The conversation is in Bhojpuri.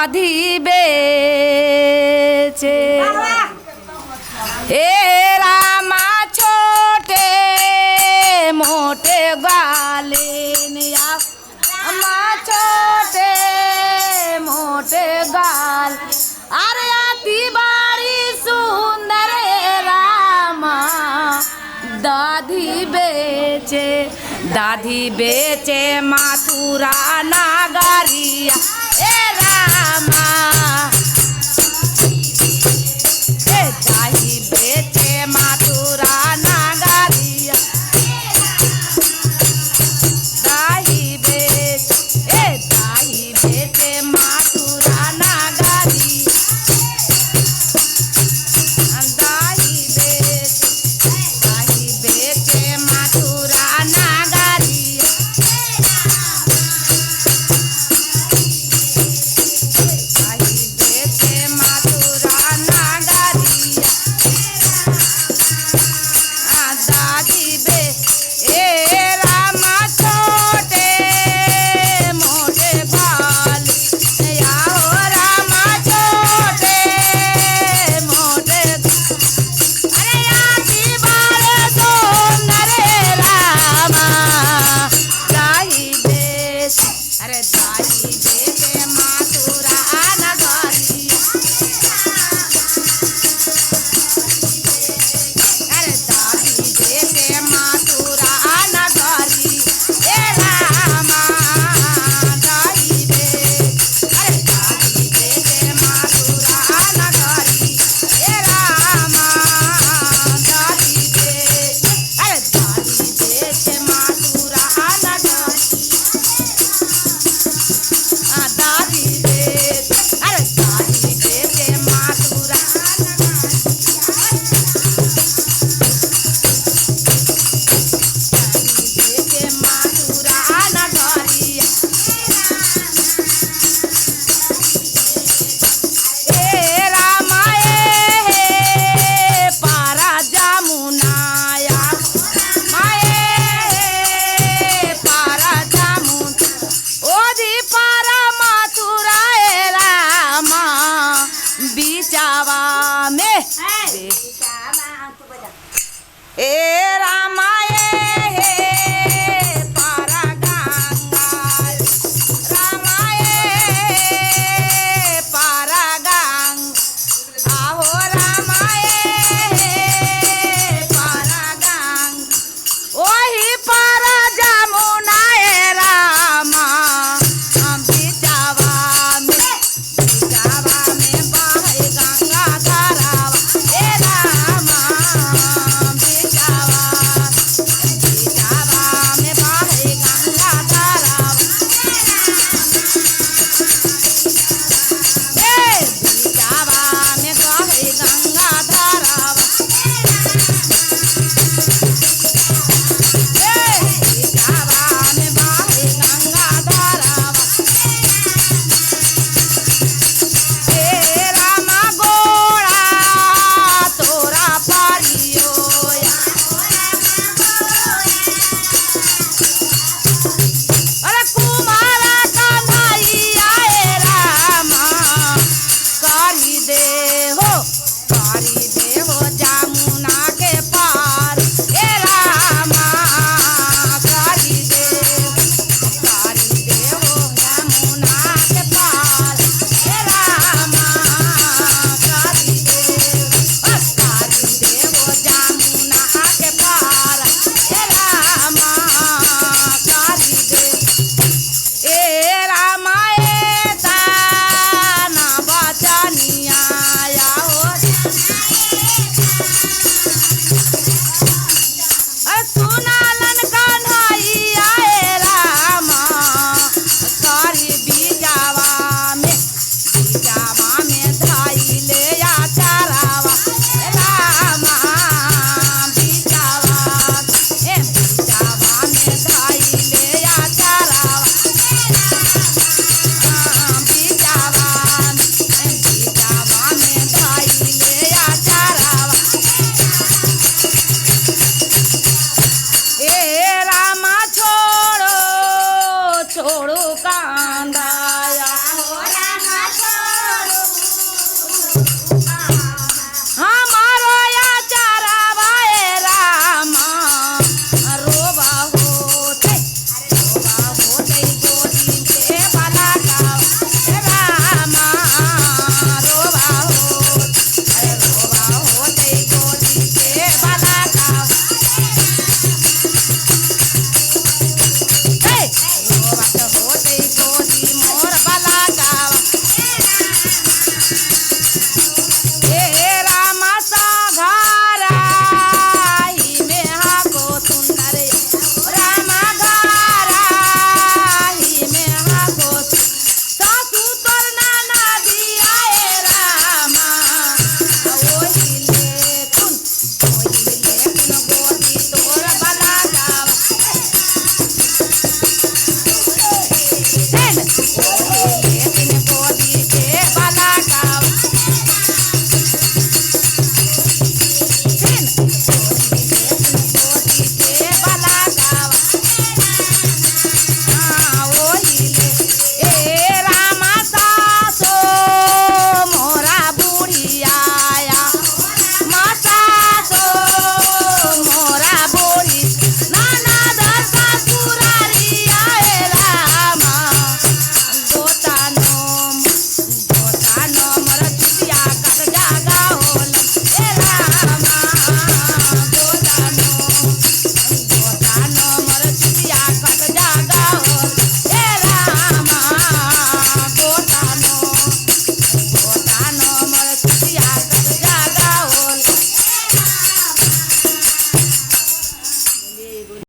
दाधी बेचे हे रामा छोटे मोटे गालिन या रामा छोटे मोटे गाल अरे अति बड़ी सुंदर रामा दाधी बेचे मथुरा नगरिया ए रामा ए दाही बेचे मथुरा नगरिया दाही बेचे मथुरा नगरिया दाही बेचे मथुरा नगरिया दाही बेचे मथुरा नगरिया दादी बे ए रामा छोटे मोटे बाल या हो रामा छोटे मोटे अरे आती बाल सुंदर रामा दाही बेच अरे दाही बेचे मथुरा नगरिया अरे दादी बेचे मथुरा नगरी ए रामा दाही बेच अरे दादी बेचे मथुरा नगरी ए रामा दादी बेच अरे दादी बेचे मथुरा नगरी दादी बेच अरे दादी बेचे मथुरा बेचे मथुरा नगरिया ए रामा हे पारा जमुनाया माए पारा जमुन ओधी पारा मथुरा ए रामा बिचावा में ए रामा हे पारा गंगा रामा पारा गंग आहो रामा पारा गंग ओही पारा जमुना ए रामा बिचावा में बहे गंगा धारावा ए रामा बिचावा में बहे गंगा धारावा ए बिचावा में बहे गंगा धारावा ए बिचावा में बहे गंगा धारावा ए रामा गोड़ा तोरा पारियो अरे कुमारा कन्हैया ए रामा करी दे हो जमुना के पार ए रामा करी दे हो जमुना के पार ए रामा करी दे हो जमुना के पार ए रामा करी दे ए रामा ताना बचनिया या हो सुनालन कन्हैया ए रामा करी बिचावा में धइले आचारावा ए रामा बिचावा में धइले आचारावा बिचावा में धइले आचारावा ए रामा छोड़ो कांदा